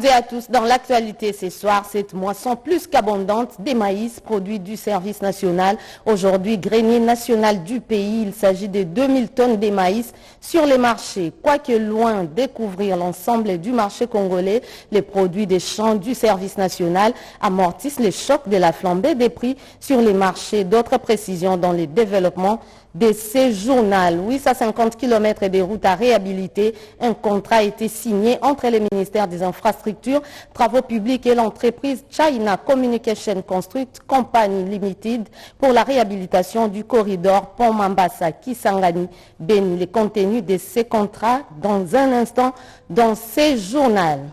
toutes et à tous, dans l'actualité ce soir, cette moisson plus qu'abondante des maïs, produits du service national. Aujourd'hui, grenier national du pays, il s'agit de 2000 tonnes de maïs sur les marchés. Quoique loin de découvrir l'ensemble du marché congolais, les produits des champs du service national amortissent le choc de la flambée des prix sur les marchés. D'autres précisions dans le développement de ces journaux. 850 km de routes à réhabiliter. Un contrat a été signé entre le ministère des Infrastructures, Travaux publics et l'entreprise China Communication Construct Company Limited pour la réhabilitation du corridor Pont-Mambasa-Kisangani-Beni. Le contenu de ces contrats dans un instant dans ces journaux.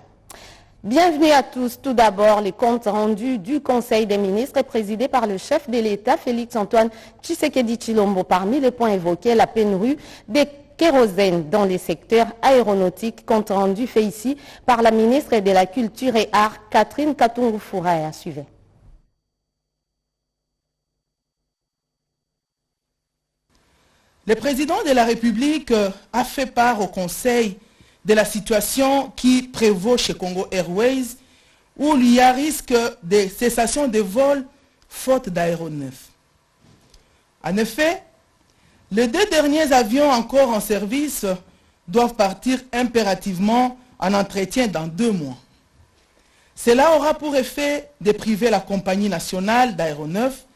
Bienvenue à tous. Tout d'abord, les comptes rendus du Conseil des ministres présidé par le chef de l'État, Félix-Antoine Tshisekedi Tshilombo. Parmi les points évoqués, la pénurie des kérosène dans les secteurs aéronautiques, compte rendu fait ici par la ministre de la Culture et Arts, Catherine Katungu-Fouraya. Suivez. Le président de la République a fait part au Conseil de la situation qui prévaut chez Congo Airways, où il y a risque de cessation de vol faute d'aéronefs. En effet, les 2 derniers avions encore en service doivent partir impérativement en entretien dans 2 mois. Cela aura pour effet de priver la compagnie nationale d'aéronefs,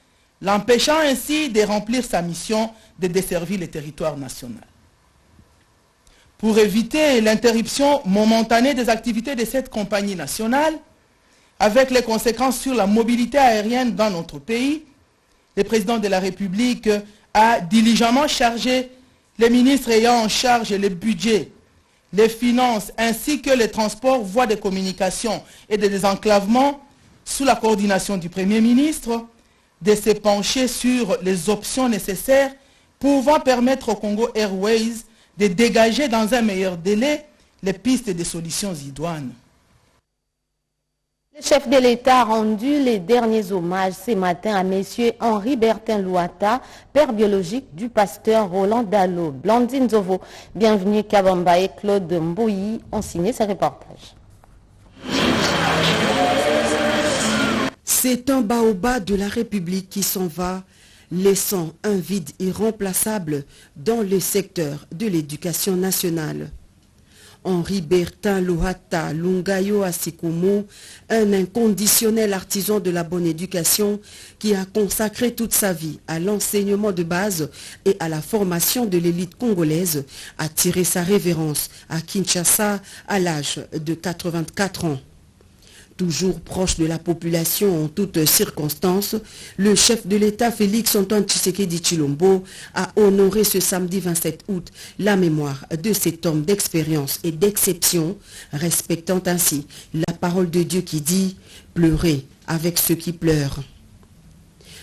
l'empêchant ainsi de remplir sa mission de desservir le territoire national. Pour éviter l'interruption momentanée des activités de cette compagnie nationale, avec les conséquences sur la mobilité aérienne dans notre pays, le président de la République a diligemment chargé les ministres ayant en charge le budget, les finances ainsi que les transports, voies de communication et de désenclavement, sous la coordination du Premier ministre, de se pencher sur les options nécessaires pouvant permettre au Congo Airways de dégager dans un meilleur délai les pistes de solutions idoines. Le chef de l'État a rendu les derniers hommages ce matin à M. Henri Bertin Louata, père biologique du pasteur Roland Dalo. Blandine Zovo, bienvenue Kabamba et Claude Mbouyi ont signé ce reportage. C'est un baobab de la République qui s'en va, laissant un vide irremplaçable dans le secteur de l'éducation nationale. Henri Bertin Louata Lungayo Asikomo, un inconditionnel artisan de la bonne éducation qui a consacré toute sa vie à l'enseignement de base et à la formation de l'élite congolaise, a tiré sa révérence à Kinshasa à l'âge de 84 ans. Toujours proche de la population en toutes circonstances, le chef de l'État Félix-Antoine Tshisekedi Tshilombo a honoré ce samedi 27 août la mémoire de cet homme d'expérience et d'exception, respectant ainsi la parole de Dieu qui dit « Pleurez avec ceux qui pleurent ».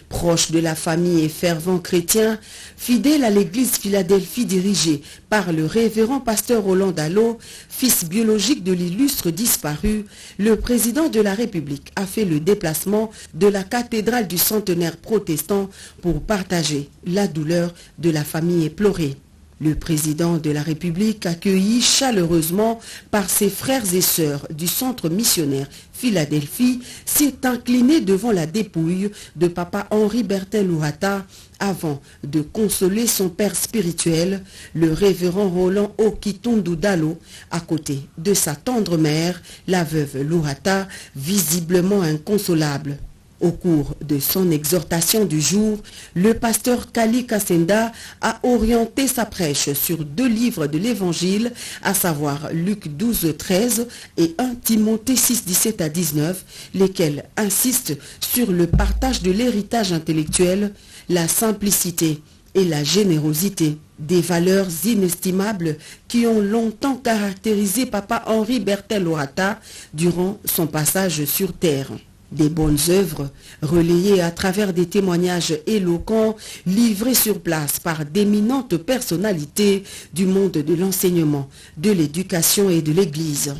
Proche de la famille et fervent chrétien, fidèle à l'église Philadelphie dirigée par le révérend pasteur Roland Dalo, fils biologique de l'illustre disparu, le président de la République a fait le déplacement de la cathédrale du centenaire protestant pour partager la douleur de la famille éplorée. Le président de la République, accueilli chaleureusement par ses frères et sœurs du centre missionnaire Philadelphie, s'est incliné devant la dépouille de papa Henri Bertin Louata avant de consoler son père spirituel, le révérend Roland Okitundu Dalo, à côté de sa tendre mère, la veuve Louata, visiblement inconsolable. Au cours de son exhortation du jour, le pasteur Kali Kassenda a orienté sa prêche sur 2 livres de l'Évangile, à savoir Luc 12, 13 et 1 Timothée 6, 17 à 19, lesquels insistent sur le partage de l'héritage intellectuel, la simplicité et la générosité, des valeurs inestimables qui ont longtemps caractérisé papa Henri Bertin Louata durant son passage sur terre. Des bonnes œuvres relayées à travers des témoignages éloquents livrés sur place par d'éminentes personnalités du monde de l'enseignement, de l'éducation et de l'Église.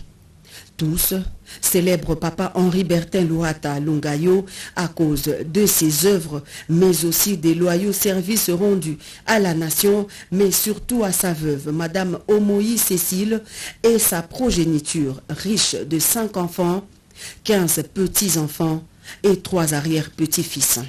tous célèbre Papa Henri Bertin Louhata Lungayo à cause de ses œuvres, mais aussi des loyaux services rendus à la nation, mais surtout à sa veuve, Madame Omoï Cécile, et sa progéniture riche de 5 enfants, 15 petits-enfants et 3 arrière-petits-fils.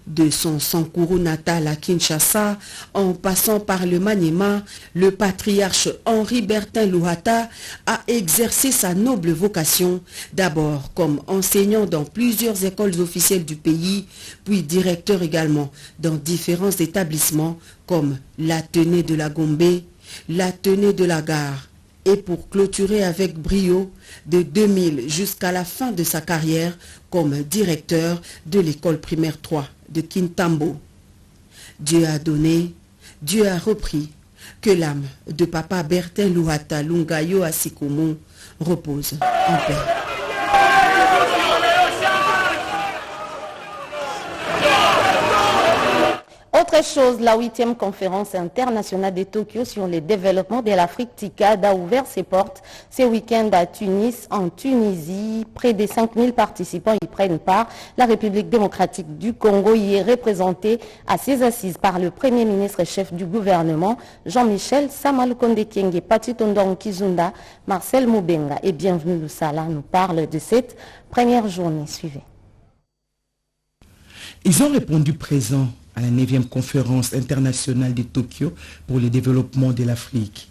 De son Sankuru natal à Kinshasa, en passant par le Maniema, le patriarche Henri Bertin Louhata a exercé sa noble vocation, d'abord comme enseignant dans plusieurs écoles officielles du pays, puis directeur également dans différents établissements comme l'Athénée de la Gombe, l'Athénée de la Gare, et pour clôturer avec brio de 2000 jusqu'à la fin de sa carrière comme directeur de l'école primaire 3 de Kintambo. Dieu a donné, Dieu a repris, que l'âme de Papa Bertin Louhata Lungayo Asikomo repose en paix. Autre chose, la 8e conférence internationale de Tokyo sur le développement de l'Afrique TICAD a ouvert ses portes ce week-end à Tunis, en Tunisie. Près de 5000 participants y prennent part. La République démocratique du Congo y est représentée à ses assises par le Premier ministre et chef du gouvernement, Jean-Michel Samalukonde Kyenge, Pati Tondong Kizunda, Marcel Moubenga. Et bienvenue Loussala nous parle de cette première journée. Suivez. Ils ont répondu présent à la 9e conférence internationale de Tokyo pour le développement de l'Afrique,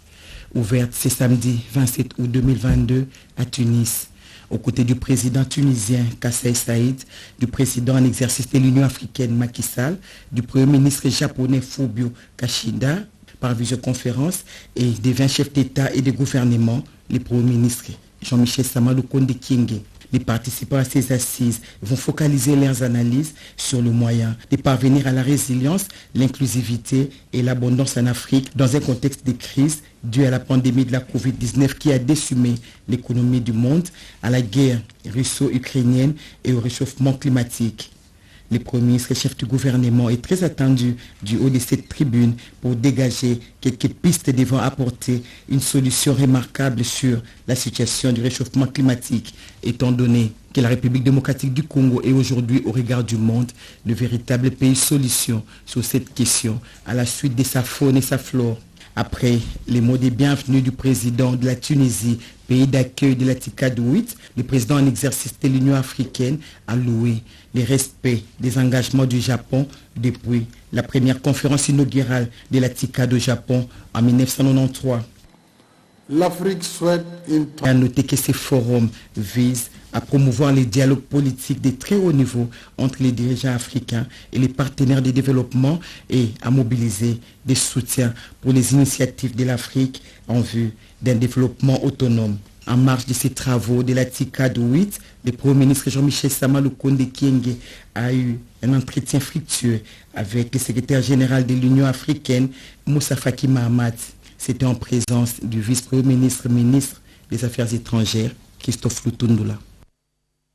ouverte ce samedi 27 août 2022 à Tunis, aux côtés du président tunisien Kassai Saïd, du président en exercice de l'Union africaine Macky Sall, du premier ministre japonais Fumio Kishida, par visioconférence, et des 20 chefs d'État et de gouvernement, les premiers ministres Jean-Michel Samalukonde Kyenge. Les participants à ces assises vont focaliser leurs analyses sur le moyen de parvenir à la résilience, l'inclusivité et l'abondance en Afrique dans un contexte de crise dû à la pandémie de la Covid-19 qui a décimé l'économie du monde, à la guerre russo-ukrainienne et au réchauffement climatique. Le Premier ministre et chef du gouvernement est très attendu du haut de cette tribune pour dégager quelques pistes devant apporter une solution remarquable sur la situation du réchauffement climatique, étant donné que la République démocratique du Congo est aujourd'hui au regard du monde le véritable pays solution sur cette question à la suite de sa faune et sa flore. Après les mots de bienvenue du président de la Tunisie, pays d'accueil de la TICAD 8, le président en exercice de l'Union africaine a loué le respect des engagements du Japon depuis la première conférence inaugurale de la TICAD au Japon en 1993. L'Afrique souhaite a noté que ces forums visent à promouvoir les dialogues politiques de très haut niveau entre les dirigeants africains et les partenaires de développement et à mobiliser des soutiens pour les initiatives de l'Afrique en vue d'un développement autonome. En marge de ces travaux de la TICAD 8, le Premier ministre Jean-Michel Samalukonde Kyenge a eu un entretien fructueux avec le secrétaire général de l'Union africaine, Moussa Faki Mahamat. C'était en présence du vice-premier ministre des Affaires étrangères, Christophe Lutundula.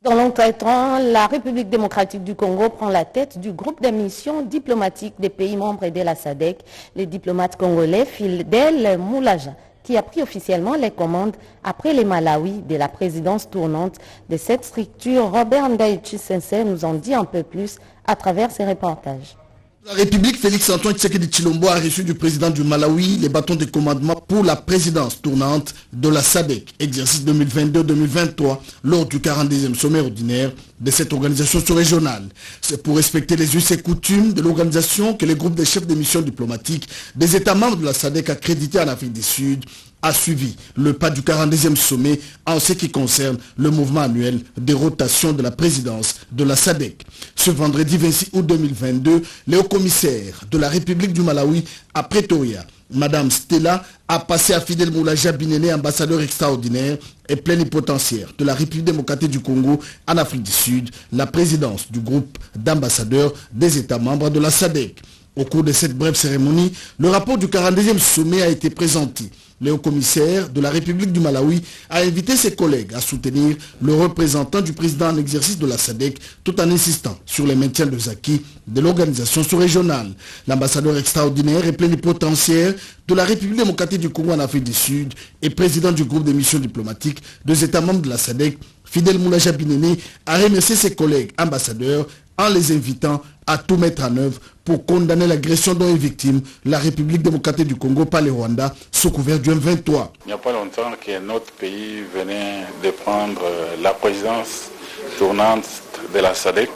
Dans l'entretemps, la République démocratique du Congo prend la tête du groupe de missions diplomatiques des pays membres de la SADC. Le diplomate congolais Fidel Moulaja, qui a pris officiellement les commandes après les Malawi de la présidence tournante de cette structure. Robert Ndaïchi Sensei nous en dit un peu plus à travers ses reportages. La République Félix-Antoine Tshisekedi Tshilombo a reçu du président du Malawi les bâtons de commandement pour la présidence tournante de la SADC, exercice 2022-2023, lors du 42e sommet ordinaire de cette organisation sous-régionale. C'est pour respecter les us et coutumes de l'organisation que le groupe des chefs de mission diplomatiques des États membres de la SADC accrédités en Afrique du Sud a suivi le pas du 42e sommet en ce qui concerne le mouvement annuel des rotations de la présidence de la SADC. Ce vendredi 26 août 2022, le haut-commissaire de la République du Malawi à Pretoria, Madame Stella, a passé à Fidel Moulaja Binene, ambassadeur extraordinaire et plénipotentiaire de la République démocratique du Congo en Afrique du Sud, la présidence du groupe d'ambassadeurs des États membres de la SADC. Au cours de cette brève cérémonie, le rapport du 42e sommet a été présenté Le haut-commissaire de la République du Malawi a invité ses collègues à soutenir le représentant du président en exercice de la SADC tout en insistant sur le maintien des acquis de l'organisation sous-régionale. L'ambassadeur extraordinaire et plénipotentiaire de la République démocratique du Congo en Afrique du Sud et président du groupe des missions diplomatiques des États membres de la SADC, Fidel Moulaja Binene, a remercié ses collègues ambassadeurs en les invitant à tout mettre en œuvre pour condamner l'agression dont est victime la République démocratique du Congo par le Rwanda sous couvert du M23. Il n'y a pas longtemps que notre pays venait de prendre la présidence tournante de la SADC.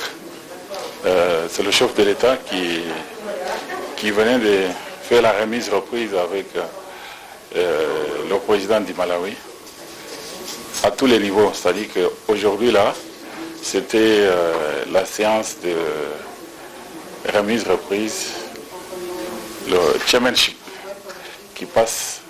C'est le chef de l'État qui venait de faire la remise reprise avec le président du Malawi à tous les niveaux. C'est-à-dire qu'aujourd'hui là, c'était la séance de remise reprise, le chairmanship qui passe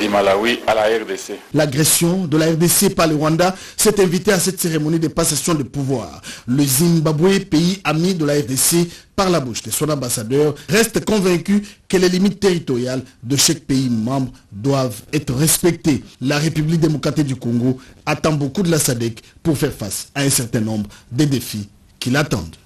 du Malawi à la RDC. L'agression de la RDC par le Rwanda s'est invitée à cette cérémonie de passation de pouvoir. Le Zimbabwe, pays ami de la RDC, par la bouche de son ambassadeur, reste convaincu que les limites territoriales de chaque pays membre doivent être respectées. La République démocratique du Congo attend beaucoup de la SADC pour faire face à un certain nombre de défis qui l'attendent.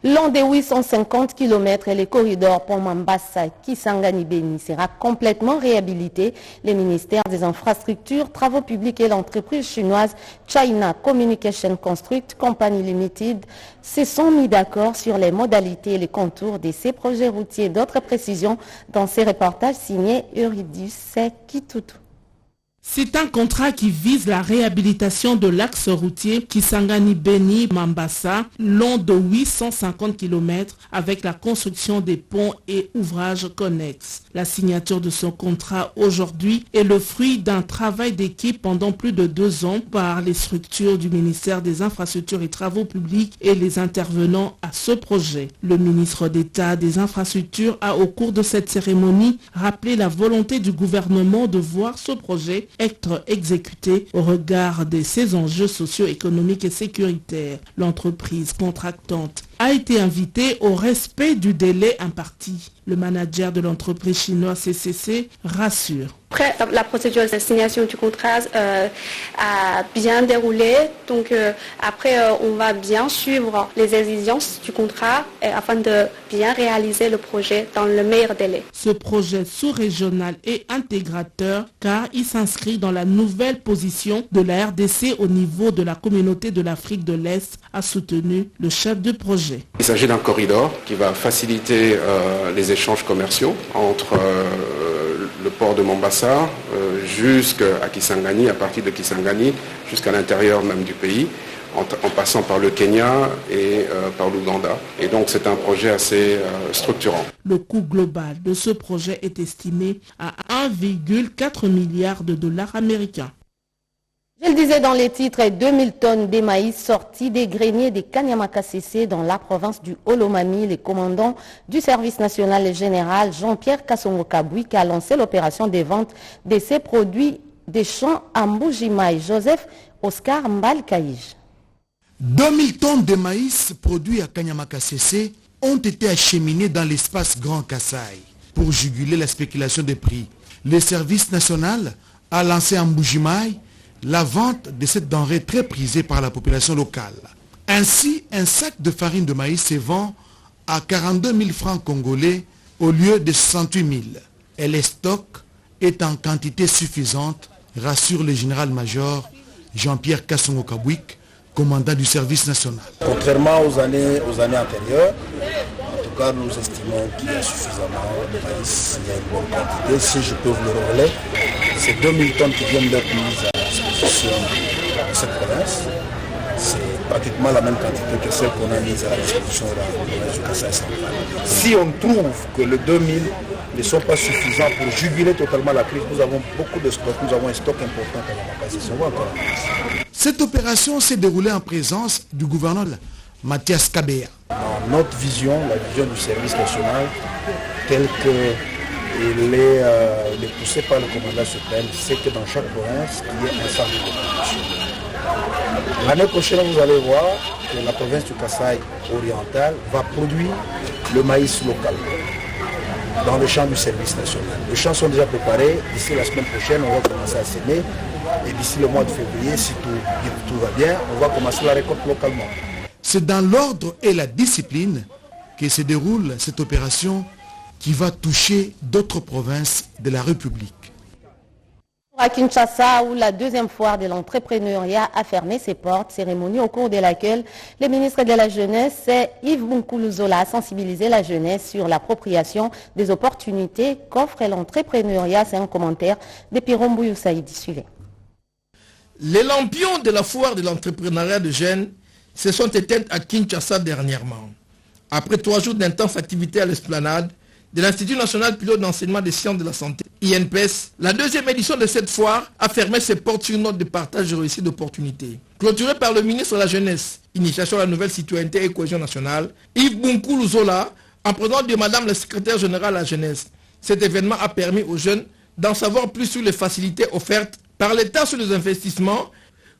Long des 850 km et les corridors Pont-Mambasa-Kisangani-Beni sera complètement réhabilité. Les ministères des Infrastructures, Travaux publics et l'entreprise chinoise China Communication Construct Company Limited se sont mis d'accord sur les modalités et les contours de ces projets routiers. D'autres précisions dans ces reportages signés Eurydice Kitutu. C'est un contrat qui vise la réhabilitation de l'axe routier Kisangani-Beni-Mambasa, long de 850 km, avec la construction des ponts et ouvrages connexes. La signature de ce contrat aujourd'hui est le fruit d'un travail d'équipe pendant plus de 2 ans par les structures du ministère des Infrastructures et Travaux publics et les intervenants à ce projet. Le ministre d'État des Infrastructures a, au cours de cette cérémonie, rappelé la volonté du gouvernement de voir ce projet être exécuté au regard de ses enjeux socio-économiques et sécuritaires. L'entreprise contractante a été invitée au respect du délai imparti. Le manager de l'entreprise chinoise CCC rassure. Après, la procédure de signation du contrat a bien déroulé. Donc après, on va bien suivre les exigences du contrat afin de bien réaliser le projet dans le meilleur délai. Ce projet sous-régional est intégrateur car il s'inscrit dans la nouvelle position de la RDC au niveau de la communauté de l'Afrique de l'Est, a soutenu le chef de projet. Il s'agit d'un corridor qui va faciliter les échanges commerciaux entre le port de Mombasa jusqu'à Kisangani, à partir de Kisangani jusqu'à l'intérieur même du pays, en passant par le Kenya et par l'Ouganda. Et donc c'est un projet assez structurant. Le coût global de ce projet est estimé à 1,4 milliard de dollars américains. Je le disais dans les titres, 2000 tonnes de maïs sortis des greniers de Kanyama-Kasese dans la province du Olomami. Le commandant du service national et général Jean-Pierre Kassongo-Kabouik qui a lancé l'opération de vente de ces produits des champs à Mbujimaï. Joseph Oscar Mbalkaïj. 2000 tonnes de maïs produits à Kanyama-Kasese ont été acheminées dans l'espace Grand Kasaï pour juguler la spéculation des prix. Le service national a lancé à Mbujimaï la vente de cette denrée très prisée par la population locale. Ainsi, un sac de farine de maïs se vend à 42 000 francs congolais au lieu de 68 000. Et le stock est en quantité suffisante, rassure le général-major Jean-Pierre Kassongo-Kabouik, commandant du service national. Contrairement aux années antérieures, en tout cas nous estimons qu'il y a suffisamment de maïs, il y a une bonne quantité. Si je peux vous le révéler, c'est 2000 tonnes qui viennent d'être mises à disposition de cette province. C'est pratiquement la même quantité que celle qu'on a mise à la disposition de la province du Kasaï central. Si on trouve que les 2000 ne sont pas suffisants pour juguler totalement la crise, nous avons beaucoup de stocks, nous avons un stock important à la Kasese. Cette opération s'est déroulée en présence du gouverneur Mathias Kabea. Dans notre vision, la vision du service national, telle qu'il est poussé par le commandant suprême, c'est que dans chaque province, il y a un centre de production. L'année prochaine, vous allez voir que la province du Kasaï oriental va produire le maïs local. dans le champ du service national. Les champs sont déjà préparés. D'ici la semaine prochaine, on va commencer à semer. Et d'ici le mois de février, si tout va bien, on va commencer la récolte localement. C'est dans l'ordre et la discipline que se déroule cette opération qui va toucher d'autres provinces de la République. À Kinshasa, où la deuxième foire de l'entrepreneuriat a fermé ses portes, cérémonie au cours de laquelle le ministre de la Jeunesse, Yves Bonkoulouzola, a sensibilisé la jeunesse sur l'appropriation des opportunités qu'offre l'entrepreneuriat. C'est un commentaire de Pirombouyo Saïdi. Suivez. Les lampions de la foire de l'entrepreneuriat de jeunes se sont éteints à Kinshasa dernièrement. Après 3 jours d'intenses activités à l'esplanade de l'Institut national pilote d'enseignement des sciences de la santé, INPES, la deuxième édition de cette foire a fermé ses portes sur une note de partage de réussite d'opportunités. Clôturée par le ministre de la Jeunesse, Initiation à la nouvelle citoyenneté et cohésion nationale, Yves Bonkoulouzola, en présence de Madame la secrétaire générale à la jeunesse. Cet événement a permis aux jeunes d'en savoir plus sur les facilités offertes par l'État sur les investissements.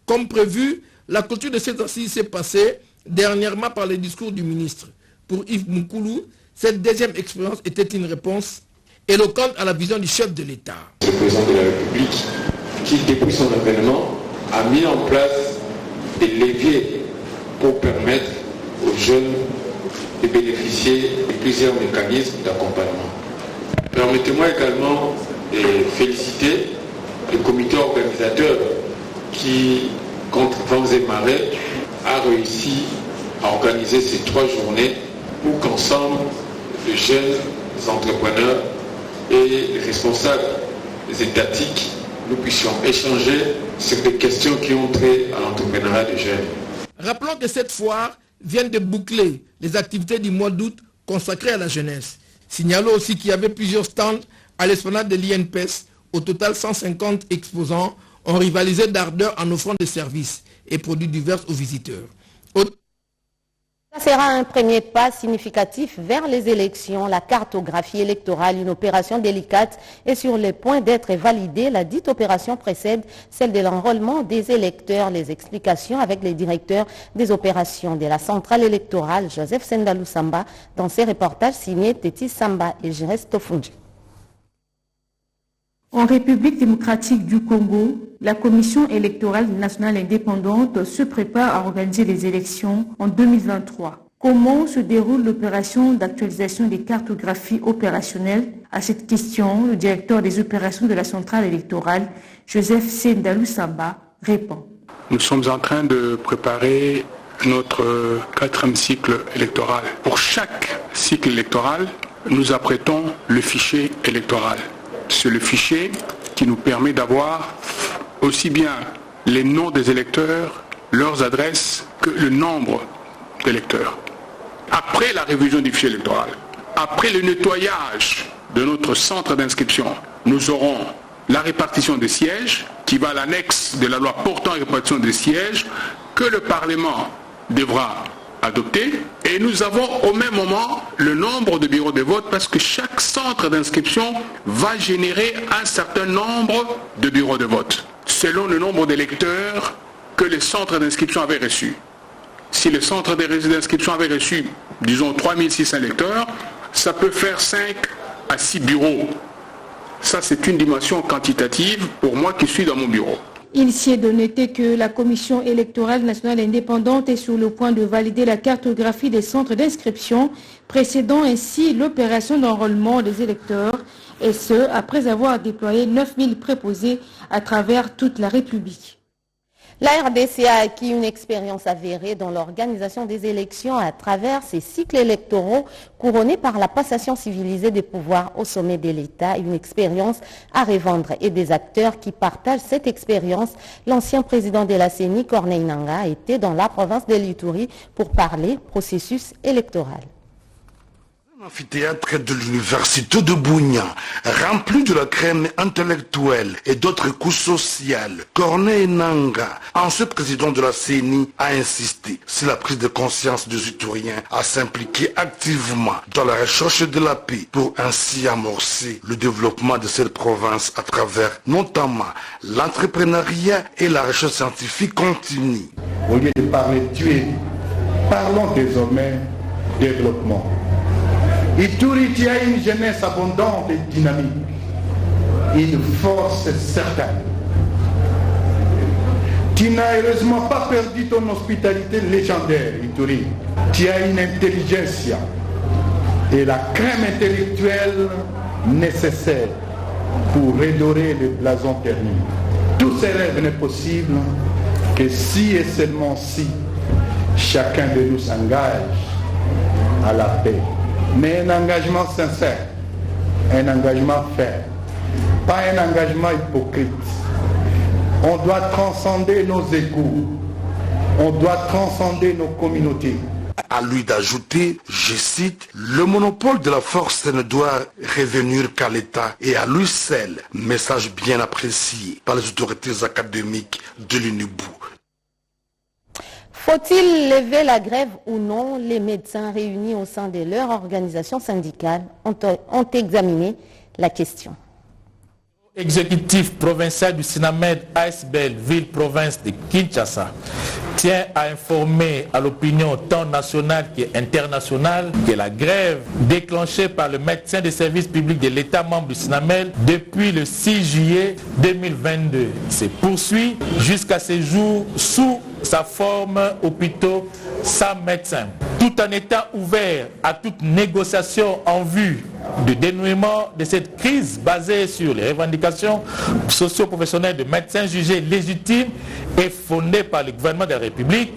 Comme prévu, la clôture de cette assise s'est passée dernièrement par le discours du ministre. Pour Yves Bonkoulouzola, cette deuxième expérience était une réponse éloquente à la vision du chef de l'État. Le président de la République, qui depuis son avènement, a mis en place des leviers pour permettre aux jeunes de bénéficier de plusieurs mécanismes d'accompagnement. Permettez-moi également de féliciter le comité organisateur qui, contre vents et marées, a réussi à organiser ces 3 journées pour qu'ensemble, les jeunes entrepreneurs et les responsables étatiques, nous puissions échanger sur des questions qui ont trait à l'entrepreneuriat des jeunes. Rappelons que cette foire vient de boucler les activités du mois d'août consacrées à la jeunesse. Signalons aussi qu'il y avait plusieurs stands à l'esplanade de l'INPES. Au total, 150 exposants ont rivalisé d'ardeur en offrant des services et produits divers aux visiteurs. Ça sera un premier pas significatif vers les élections. La cartographie électorale, une opération délicate, est sur le point d'être validée. La dite opération précède celle de l'enrôlement des électeurs. Les explications avec les directeurs des opérations de la centrale électorale, Joseph Sendalou Samba, dans ses reportages signés Teti Samba et Jérès Tofunji. En République démocratique du Congo, la Commission électorale nationale indépendante se prépare à organiser les élections en 2023. Comment se déroule l'opération d'actualisation des cartographies opérationnelles? À cette question, le directeur des opérations de la centrale électorale, Joseph Sendalou Samba, répond. Nous sommes en train de préparer notre 4e cycle électoral. Pour chaque cycle électoral, nous apprêtons le fichier électoral. C'est le fichier qui nous permet d'avoir aussi bien les noms des électeurs, leurs adresses, que le nombre d'électeurs. Après la révision du fichier électoral, après le nettoyage de notre centre d'inscription, nous aurons la répartition des sièges qui va à l'annexe de la loi portant répartition des sièges que le Parlement devra adopté, et nous avons au même moment le nombre de bureaux de vote parce que chaque centre d'inscription va générer un certain nombre de bureaux de vote selon le nombre d'électeurs que les centres d'inscription avaient reçus. Si le centre d'inscription avait reçu, disons, 3600 électeurs, ça peut faire 5 à 6 bureaux. Ça, c'est une dimension quantitative pour moi qui suis dans mon bureau. Il s'y est de noter que la Commission électorale nationale indépendante est sur le point de valider la cartographie des centres d'inscription, précédant ainsi l'opération d'enrôlement des électeurs, et ce, après avoir déployé 9000 préposés à travers toute la République. La RDC a acquis une expérience avérée dans l'organisation des élections à travers ces cycles électoraux couronnés par la passation civilisée des pouvoirs au sommet de l'État. Une expérience à revendre et des acteurs qui partagent cette expérience. L'ancien président de la CENI, Corneille Nangaa, était dans la province de l'Ituri pour parler processus électoral. L'amphithéâtre de l'université de Bunia, rempli de la crème intellectuelle et d'autres couches sociales, Corneille Nangaa, ancien président de la CENI, a insisté sur la prise de conscience des Ituriens à s'impliquer activement dans la recherche de la paix pour ainsi amorcer le développement de cette province à travers notamment l'entrepreneuriat et la recherche scientifique continue. Au lieu de parler tuer, parlons désormais développement. Ituri, tu as une jeunesse abondante et dynamique, une force certaine. Tu n'as heureusement pas perdu ton hospitalité légendaire, Ituri. Tu as une intelligence et la crème intellectuelle nécessaire pour redorer le blason terni. Tous ces rêves n'est possible que si et seulement si chacun de nous s'engage à la paix. Mais un engagement sincère, un engagement ferme, pas un engagement hypocrite. On doit transcender nos égos, on doit transcender nos communautés. À lui d'ajouter, je cite, le monopole de la force ne doit revenir qu'à l'État et à lui seul, message bien apprécié par les autorités académiques de l'UNIBU. Faut-il lever la grève ou non? Les médecins réunis au sein de leur organisation syndicale ont examiné la question. Exécutif provincial du SINAMED ASBL, ville-province de Kinshasa, tient à informer à l'opinion tant nationale qu'internationale que la grève déclenchée par le médecin des services publics de l'État membre du SINAMED depuis le 6 juillet 2022 se poursuit jusqu'à ce jour sous sa forme hôpitaux sans médecin. Tout en étant ouvert à toute négociation en vue de dénouement de cette crise basée sur les revendications socio-professionnelles de médecins jugés légitimes et fondées par le gouvernement de la République,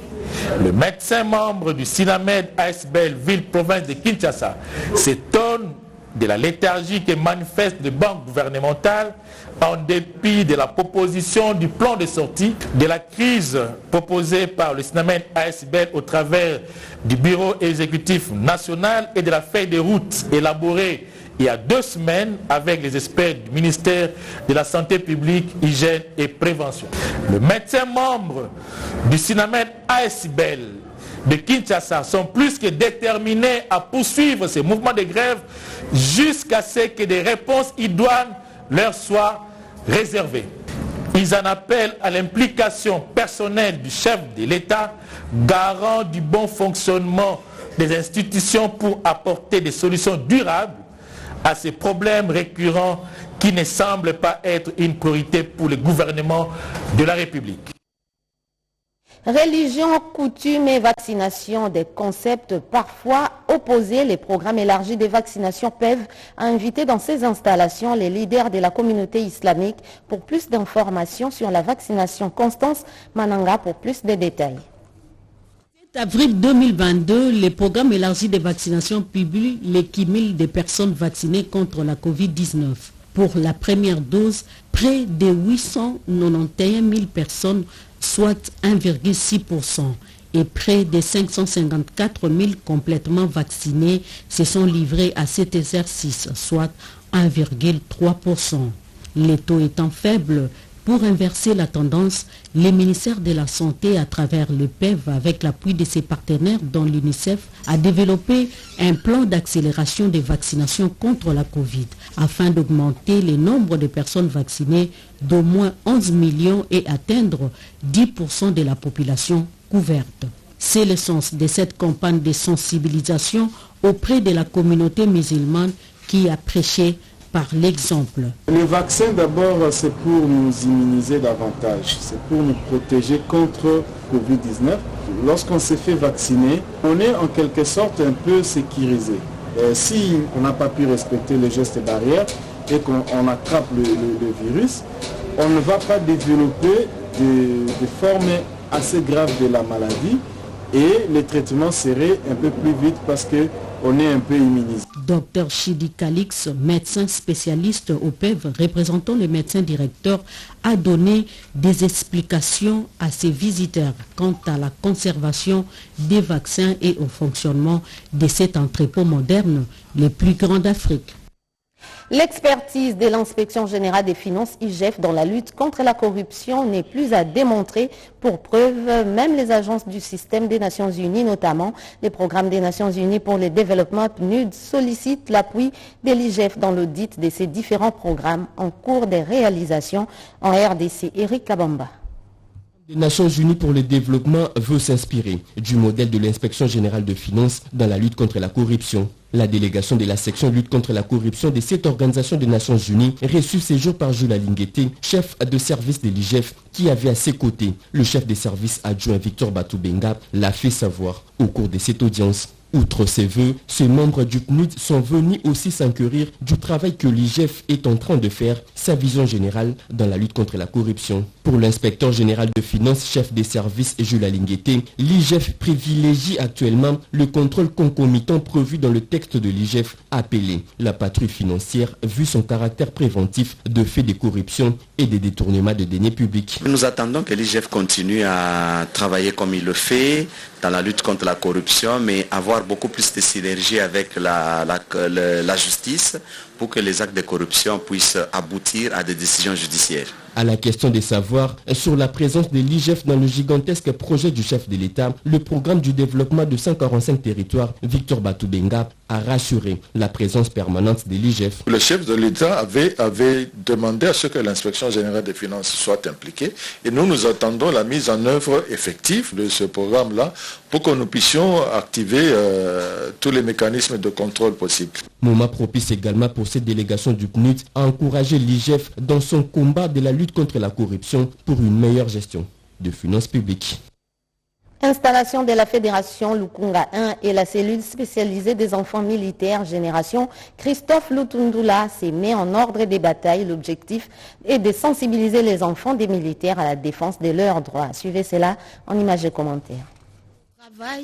le médecin membre du SINAMED ASBL ville-province de Kinshasa s'étonne de la léthargie que manifeste le banc gouvernemental en dépit de la proposition du plan de sortie de la crise proposée par le SINAMED ASBL au travers du bureau exécutif national et de la feuille de route élaborée il y a 2 semaines avec les experts du ministère de la Santé publique, Hygiène et Prévention. Le médecin membre du SINAMED ASBL de Kinshasa sont plus que déterminés à poursuivre ces mouvements de grève jusqu'à ce que des réponses idoines leur soient réservées. Ils en appellent à l'implication personnelle du chef de l'État, garant du bon fonctionnement des institutions pour apporter des solutions durables à ces problèmes récurrents qui ne semblent pas être une priorité pour le gouvernement de la République. Religion, coutume et vaccination, des concepts parfois opposés. Les programmes élargis de vaccination peuvent inviter dans ces installations les leaders de la communauté islamique. Pour plus d'informations sur la vaccination, Constance Mananga pour plus de détails. Avril 2022, les programmes élargis de vaccination publient les cumul des personnes vaccinées contre la Covid-19. Pour la première dose, près de 891 000 personnes, soit 1,6%, et près de 554 000 complètement vaccinés se sont livrés à cet exercice, soit 1,3%. Les taux étant faibles, pour inverser la tendance, le ministère de la Santé, à travers le PEV, avec l'appui de ses partenaires dont l'UNICEF, a développé un plan d'accélération des vaccinations contre la Covid, afin d'augmenter le nombre de personnes vaccinées d'au moins 11 millions et atteindre 10% de la population couverte. C'est le sens de cette campagne de sensibilisation auprès de la communauté musulmane qui a prêché par l'exemple. Le vaccin d'abord c'est pour nous immuniser davantage, c'est pour nous protéger contre Covid-19. Lorsqu'on s'est fait vacciner, on est en quelque sorte un peu sécurisé. Si on n'a pas pu respecter les gestes barrières et qu'on attrape le virus, on ne va pas développer des formes assez graves de la maladie et le traitement serait un peu plus vite parce qu'on est un peu immunisé. Dr Chidi Calix, médecin spécialiste au PEV, représentant le médecin directeur, a donné des explications à ses visiteurs quant à la conservation des vaccins et au fonctionnement de cet entrepôt moderne, le plus grand d'Afrique. L'expertise de l'Inspection générale des finances IGF dans la lutte contre la corruption n'est plus à démontrer. Pour preuve, même les agences du système des Nations Unies, notamment les programmes des Nations Unies pour le développement PNUD, sollicitent l'appui de l'IGF dans l'audit de ces différents programmes en cours de réalisation en RDC. Eric Kabamba. Les Nations Unies pour le développement veut s'inspirer du modèle de l'Inspection générale de finances dans la lutte contre la corruption. La délégation de la section lutte contre la corruption de cette organisation des Nations Unies reçut ces jours par Jules Alinguete, chef de service de l'IGF, qui avait à ses côtés le chef des services adjoint Victor Batoubenga, l'a fait savoir au cours de cette audience. Outre ces vœux, ces membres du PNUD sont venus aussi s'enquérir du travail que l'IGF est en train de faire, sa vision générale dans la lutte contre la corruption. Pour l'inspecteur général de finances, chef des services Jules Alinguete, l'IGF privilégie actuellement le contrôle concomitant prévu dans le texte de l'IGF appelé la patrouille financière, vu son caractère préventif de faits de corruption et de détournement de deniers publics. Nous attendons que l'IGF continue à travailler comme il le fait dans la lutte contre la corruption, mais avoir beaucoup plus de synergie avec la justice pour que les actes de corruption puissent aboutir à des décisions judiciaires. À la question de savoir sur la présence de l'IGF dans le gigantesque projet du chef de l'État, le programme du développement de 145 territoires, Victor Batoubenga a rassuré la présence permanente de l'IGF. Le chef de l'État avait demandé à ce que l'inspection générale des finances soit impliquée et nous attendons la mise en œuvre effective de ce programme-là pour que nous puissions activer tous les mécanismes de contrôle possibles. Moment propice également pour cette délégation du PNUD à encourager l'IGF dans son combat de la lutte contre la corruption pour une meilleure gestion de finances publiques. Installation de la Fédération Lukunga 1 et la cellule spécialisée des enfants militaires génération Christophe Lutundula s'est mis en ordre des batailles. L'objectif est de sensibiliser les enfants des militaires à la défense de leurs droits. Suivez cela en images et commentaires.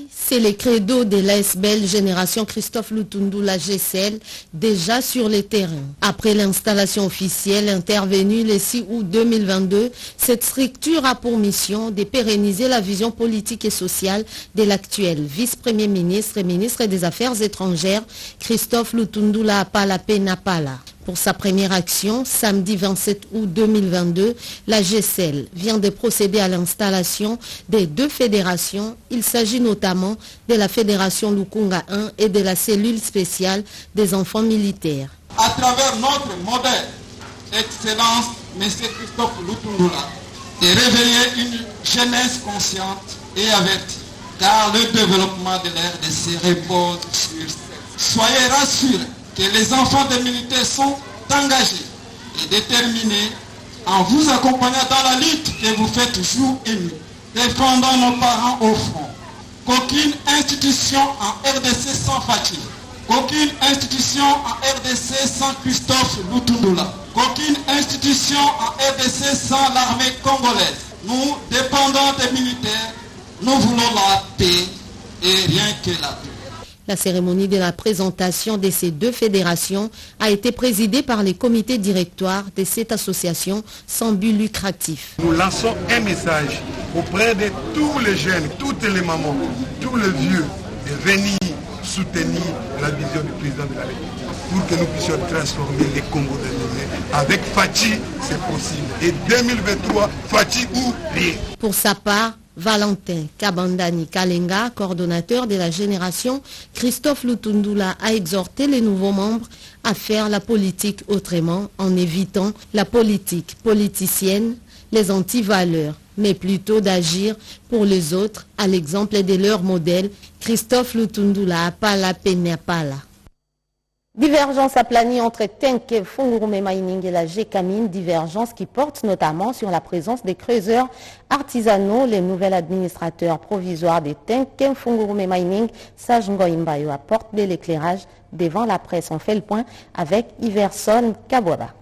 C'est le credo de l'ASBL Génération Christophe Lutundula GCL déjà sur le terrain. Après l'installation officielle intervenue le 6 août 2022, cette structure a pour mission de pérenniser la vision politique et sociale de l'actuel vice-premier ministre et ministre des Affaires étrangères Christophe Lutundula Apala. Pour sa première action, samedi 27 août 2022, la GCL vient de procéder à l'installation des deux fédérations. Il s'agit notamment de la Fédération Lukunga 1 et de la cellule spéciale des enfants militaires. À travers notre modèle, Excellence, M. Christophe Lutundula, de réveiller une jeunesse consciente et avertie, car le développement de l'RDC repose sur cette. Soyez rassurés que les enfants des militaires sont engagés et déterminés en vous accompagnant dans la lutte que vous faites jour et nuit, défendant nos parents au front. Qu'aucune institution en RDC sans fatigue, qu'aucune institution en RDC sans Christophe Lutundula, qu'aucune institution en RDC sans l'armée congolaise. Nous dépendons des militaires, nous voulons la paix et rien que la paix. La cérémonie de la présentation de ces deux fédérations a été présidée par les comités directoires de cette association sans but lucratif. Nous lançons un message auprès de tous les jeunes, toutes les mamans, tous les vieux, de venir soutenir la vision du président de la République pour que nous puissions transformer les Congo de demain. Avec Fachi, c'est possible. Et 2023, Fachi ou rien. Pour sa part, Valentin Kabandani Kalenga, coordonnateur de la génération Christophe Lutundula, a exhorté les nouveaux membres à faire la politique autrement en évitant la politique politicienne, les antivaleurs, mais plutôt d'agir pour les autres à l'exemple de leur modèle Christophe Lutundula Apala Peneapala. Divergence aplanie entre Tenke Fungurume Mining et la GCAMIN, divergence qui porte notamment sur la présence des creuseurs artisanaux. Le nouvel administrateur provisoire des Tenke Fungurume Mining, Sage Ngoimbayo, apporte de l'éclairage devant la presse. On fait le point avec Iverson Kabwaba.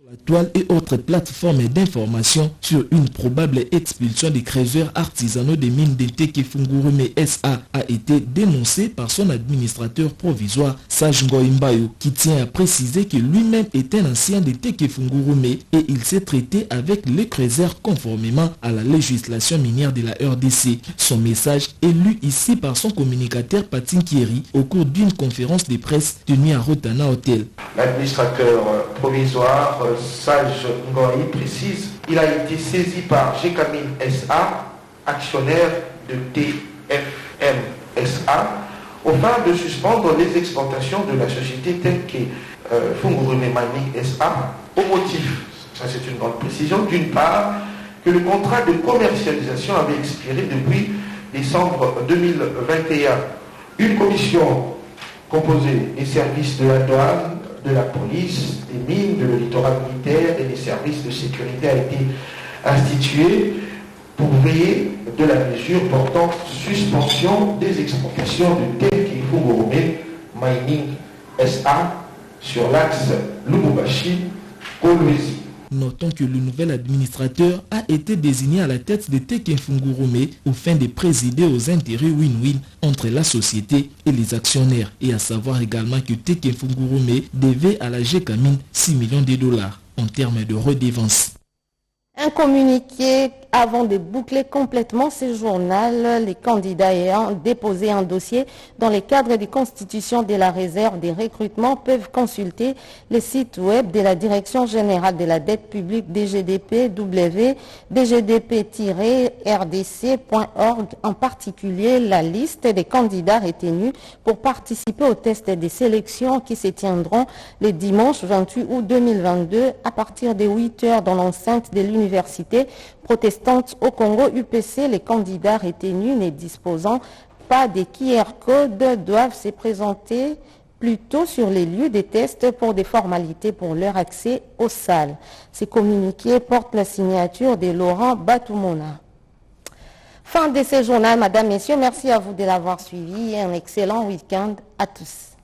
La toile et autres plateformes d'information sur une probable expulsion des creuseurs artisanaux des mines de Teke Fungurume SA a été dénoncée par son administrateur provisoire Sage Ngoimbayo, qui tient à préciser que lui-même est un ancien de Teke Fungurume et il s'est traité avec les creuseurs conformément à la législation minière de la RDC. Son message est lu ici par son communicateur Patin Kieri au cours d'une conférence de presse tenue à Rotana Hotel. L'administrateur provisoire Sage Ngoi précise, il a été saisi par GCAMIN SA, actionnaire de TFM SA, au fin de suspendre les exportations de la société Tenke Fungurume Mining SA au motif, ça c'est une grande précision, d'une part que le contrat de commercialisation avait expiré depuis décembre 2021. Une commission composé des services de la douane, de la police, des mines, de le littoral militaire et des services de sécurité a été institué pour veiller de la mesure portant suspension des exportations de terre Kifungurumé Mining SA sur l'axe Lubumbashi-Kolwezi. Notons que le nouvel administrateur a été désigné à la tête de Tekefungurumé aux fins de présider aux intérêts win-win entre la société et les actionnaires. Et à savoir également que Tekefungurumé devait à la GECAMIN 6 millions de dollars en termes de redevance. Un communiqué avant de boucler complètement ce journal, les candidats ayant déposé un dossier dans le cadre de constitution de la réserve des recrutements peuvent consulter le site web de la Direction générale de la dette publique DGDP www.dgdp-rdc.org, en particulier la liste des candidats retenus pour participer au test des sélections qui se tiendront le dimanche 28 août 2022 à partir de 8 h dans l'enceinte de l'université protestante au Congo UPC. Les candidats retenus ne disposant pas de QR code doivent se présenter plutôt sur les lieux des tests pour des formalités pour leur accès aux salles. Ces communiqués portent la signature de Laurent Batoumona. Fin de ce journal, Madame, Messieurs, merci à vous de l'avoir suivi et un excellent week-end à tous.